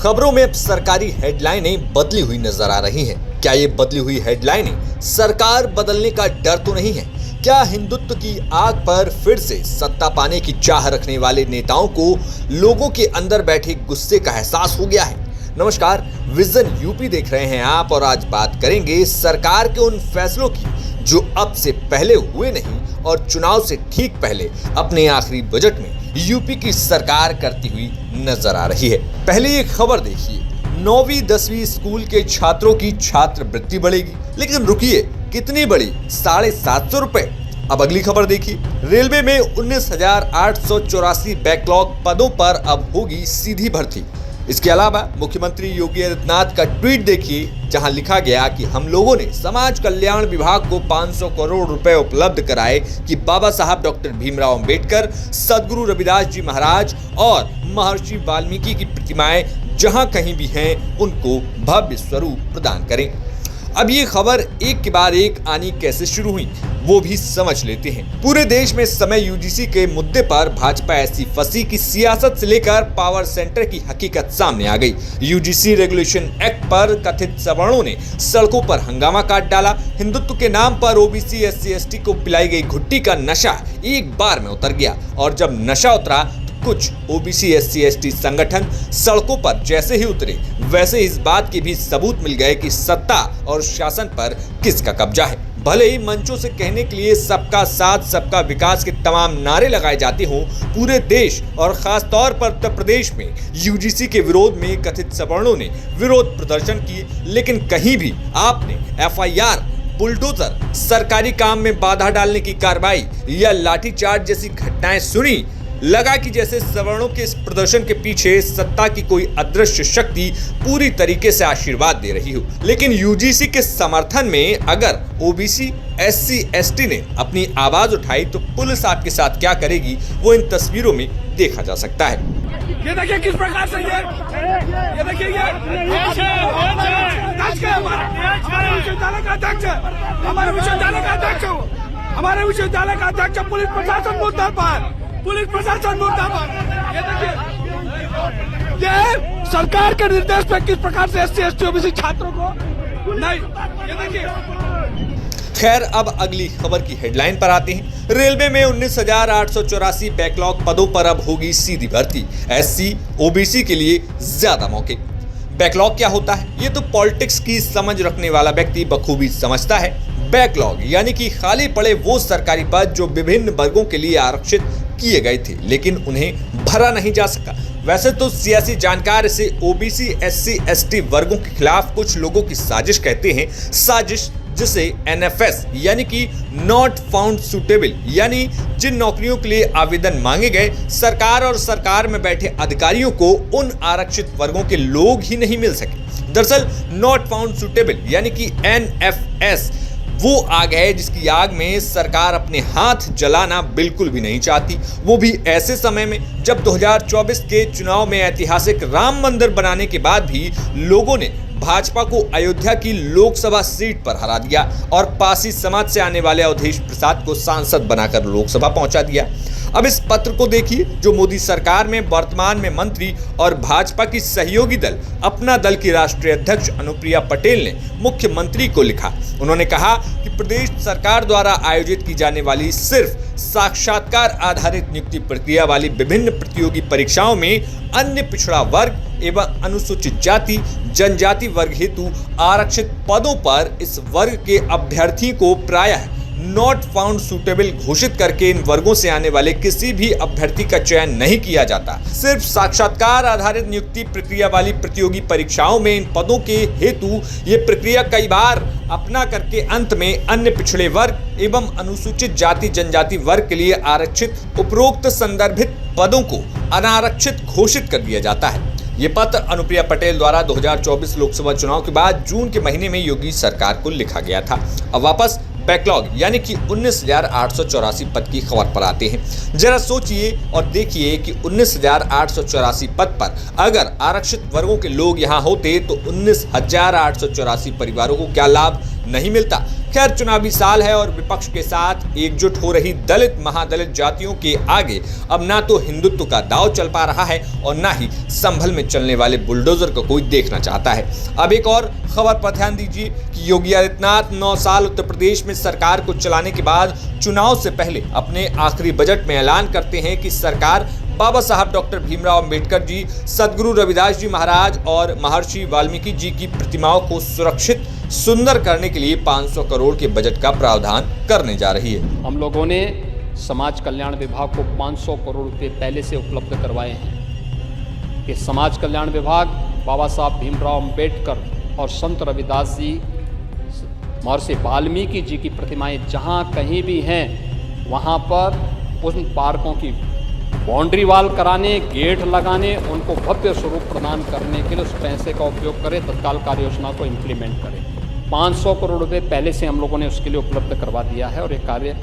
खबरों में अब सरकारी हेडलाइनें बदली हुई नजर आ रही हैं। क्या ये बदली हुई हेडलाइनें सरकार बदलने का डर तो नहीं है? क्या हिंदुत्व की आग पर फिर से सत्ता पाने की चाह रखने वाले नेताओं को लोगों के अंदर बैठे गुस्से का एहसास हो गया है? नमस्कार, विजन यूपी देख रहे हैं आप और आज बात करेंगे सरकार के उन फैसलों की जो अब से पहले हुए नहीं और चुनाव से ठीक पहले अपने आखिरी बजट में यूपी की सरकार करती हुई नजर आ रही है। पहले ये खबर देखिए, 9वीं 10वीं स्कूल के छात्रों की छात्रवृत्ति बढ़ेगी। लेकिन रुकिए, कितनी बढ़ी? 750 रुपए। अब अगली खबर देखिए, रेलवे में 19,884 बैकलॉग पदों पर अब होगी सीधी भर्ती। इसके अलावा मुख्यमंत्री योगी आदित्यनाथ का ट्वीट देखिए, जहां लिखा गया कि हम लोगों ने समाज कल्याण विभाग को 500 करोड़ रुपए उपलब्ध कराए कि बाबा साहब डॉक्टर भीमराव अंबेडकर, सदगुरु रविदास जी महाराज और महर्षि वाल्मीकि की प्रतिमाएं जहां कहीं भी हैं उनको भव्य स्वरूप प्रदान करें। अब ये खबर एक के बाद एक आनी कैसे शुरू हुई वो भी समझ लेते हैं। पूरे देश में इस समय यूजीसी के मुद्दे पर भाजपा ऐसी फंसी कि सियासत से लेकर पावर सेंटर की हकीकत सामने आ गई। यूजीसी रेगुलेशन एक्ट पर कथित सवर्णों ने सड़कों पर हंगामा काट डाला। हिंदुत्व के नाम पर ओबीसी एससी एसटी को पिलाई गई घुट्टी का नशा एक बार में उतर गया और जब नशा उतरा कुछ ओबीसी एससी एसटी संगठन सड़कों पर जैसे ही उतरे वैसे इस बात के भी सबूत मिल गए कि सत्ता और शासन पर किसका कब्जा है। भले ही मंचों से कहने के लिए सबका साथ सबका विकास के तमाम नारे लगाए जाते हों, पूरे देश और खास तौर पर उत्तर प्रदेश में यूजीसी के विरोध में कथित सवर्णों ने विरोध प्रदर्शन किए, लेकिन कहीं भी आपने एफआईआर, बुलडोजर, सरकारी काम में बाधा डालने की कार्रवाई या लाठीचार्ज जैसी घटनाएं सुनी? लगा कि जैसे सवर्णों के इस प्रदर्शन के पीछे सत्ता की कोई अदृश्य शक्ति पूरी तरीके से आशीर्वाद दे रही हो। लेकिन यूजीसी के समर्थन में अगर ओबीसी एससी एसटी ने अपनी आवाज उठाई तो पुलिस आपके साथ क्या करेगी वो इन तस्वीरों में देखा जा सकता है। ये देखिए किस प्रकार से ये देखिए हमारे विश्वविद्यालय का अध्यक्ष पुलिस प्रशासन मुद्दा पर ये देखिए ये सरकार के निर्देश पर किस प्रकार से एससी एसटी ओबीसी छात्रों को नहीं, ये देखिए। खैर, अब अगली खबर की हेडलाइन पर आते हैं। रेलवे में 19,884 बैकलॉग पदों पर अब होगी सीधी भर्ती। एससी ओबीसी के लिए ज्यादा मौके। बैकलॉग क्या होता है ये तो पॉलिटिक्स की समझ रखने वाला व्यक्ति बखूबी समझता है। बैकलॉग यानी कि खाली पड़े वो सरकारी पद जो विभिन्न वर्गों के लिए आरक्षित किए गए थे लेकिन उन्हें भरा नहीं जा सका। वैसे तो सियासी जानकार इसे ओबीसी एससी एसटी वर्गों के खिलाफ कुछ लोगों की साजिश कहते हैं। साजिश जिसे एनएफएस यानी कि नॉट फाउंड सुटेबल, यानी जिन नौकरियों के लिए आवेदन मांगे गए सरकार और सरकार में बैठे अधिकारियों को उन आरक्षित वर्गों के लोग ही नहीं मिल सके। दरअसल नॉट फाउंड सुटेबल यानी कि एनएफएस वो आग है जिसकी आग में सरकार अपने हाथ जलाना बिल्कुल भी नहीं चाहती, वो भी ऐसे समय में जब 2024 के चुनाव में ऐतिहासिक राम मंदिर बनाने के बाद भी लोगों ने भाजपा को अयोध्या की लोकसभा सीट पर हरा दिया और पासी समाज से आने वाले अवधेश प्रसाद को सांसद बनाकर लोकसभा पहुंचा दिया। अब इस पत्र को देखिए जो मोदी सरकार में वर्तमान में मंत्री और भाजपा की सहयोगी दल अपना दल की राष्ट्रीय अध्यक्ष अनुप्रिया पटेल ने मुख्यमंत्री को लिखा। उन्होंने कहा कि प्रदेश सरकार द्वारा आयोजित की जाने वाली सिर्फ साक्षात्कार आधारित नियुक्ति प्रक्रिया वाली विभिन्न प्रतियोगी परीक्षाओं में अन्य पिछड़ा वर्ग एवं अनुसूचित जाति जनजाति वर्ग हेतु आरक्षित पदों पर इस वर्ग के अभ्यर्थी को प्रायः नॉट फाउंड सुटेबल घोषित करके इन वर्गों से आने वाले किसी भी अभ्यर्थी का चयन नहीं किया जाता। सिर्फ साक्षात्कार आधारित नियुक्ति प्रक्रिया वाली प्रतियोगी परीक्षाओं में इन पदों के हेतु ये प्रक्रिया कई बार अपना करके अंत में अन्य पिछड़े वर्ग एवं अनुसूचित जाति जनजाति वर्ग के लिए आरक्षित उपरोक्त संदर्भित पदों को अनारक्षित घोषित कर दिया जाता है। ये पत्र अनुप्रिया पटेल द्वारा 2024 लोकसभा चुनाव के बाद जून के महीने में योगी सरकार को लिखा गया था। अब वापस बैकलॉग यानी कि 19,884 पद की खबर पर आते हैं। जरा सोचिए और देखिए कि 19,884 पद पर अगर आरक्षित वर्गों के लोग यहाँ होते तो 19,884 परिवारों को क्या लाभ नहीं मिलता। खैर, चुनावी साल है और विपक्ष के साथ एकजुट हो रही दलित महादलित जातियों के आगे अब ना तो हिंदुत्व का दांव चल पा रहा है और ना ही संभल में चलने वाले बुलडोजर को कोई देखना चाहता है। अब एक और खबर पर ध्यान दीजिए कि योगी आदित्यनाथ 9 साल उत्तर प्रदेश में सरकार को चलाने के बाद चुनाव से पहले अपने आखिरी बजट में ऐलान करते हैं कि सरकार बाबा साहब डॉक्टर भीमराव अंबेडकर जी, सदगुरु रविदास जी महाराज और महर्षि वाल्मीकि जी की प्रतिमाओं को सुरक्षित सुंदर करने के लिए 500 करोड़ के बजट का प्रावधान करने जा रही है। हम लोगों ने समाज कल्याण विभाग को 500 करोड़ रुपए पहले से उपलब्ध करवाए हैं कि समाज कल्याण विभाग बाबा साहब भीमराव अंबेडकर और संत रविदास जी, महर्षि वाल्मीकि जी की प्रतिमाएं जहां कहीं भी हैं वहां पर उन पार्कों की बाउंड्री वाल कराने, गेट लगाने, उनको भव्य स्वरूप प्रदान करने के लिए उस पैसे का उपयोग करें, तत्काल कार्य योजना को इम्प्लीमेंट करें। 500 करोड़ रुपए पहले से हम लोगों ने उसके लिए उपलब्ध करवा दिया है और ये कार्य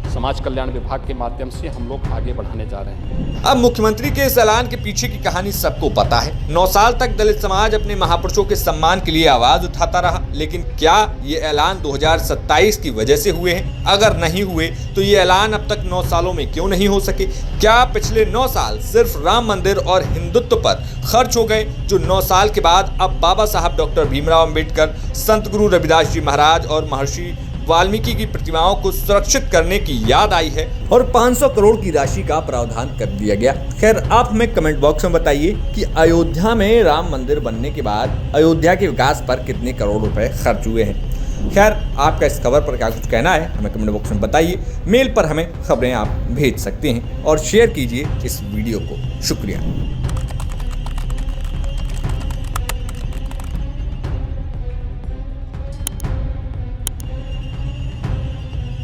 समाज कल्याण विभाग के माध्यम से हम लोग आगे बढ़ाने जा रहे हैं। अब मुख्यमंत्री के इस ऐलान के पीछे की कहानी सबको पता है। 9 साल तक दलित समाज अपने महापुरुषों के सम्मान के लिए आवाज उठाता रहा, लेकिन क्या ये ऐलान 2027 की वजह से हुए हैं? अगर नहीं हुए तो ये ऐलान अब तक 9 सालों में क्यों नहीं हो सके? क्या पिछले 9 साल सिर्फ राम मंदिर और हिंदुत्व पर खर्च हो गए, जो 9 साल के बाद अब बाबा साहब डॉक्टर भीमराव अंबेडकर, संत गुरु रविदास जी महाराज और महर्षि वाल्मीकि की प्रतिमाओं को सुरक्षित करने की याद आई है और 500 करोड़ की राशि का प्रावधान कर दिया गया? खैर, आप हमें कमेंट बॉक्स में बताइए कि अयोध्या में राम मंदिर बनने के बाद अयोध्या के विकास पर कितने करोड़ रुपए खर्च हुए हैं। खैर, आपका इस खबर पर क्या कुछ कहना है हमें कमेंट बॉक्स में बताइए। मेल पर हमें खबरें आप भेज सकते हैं और शेयर कीजिए इस वीडियो को। शुक्रिया।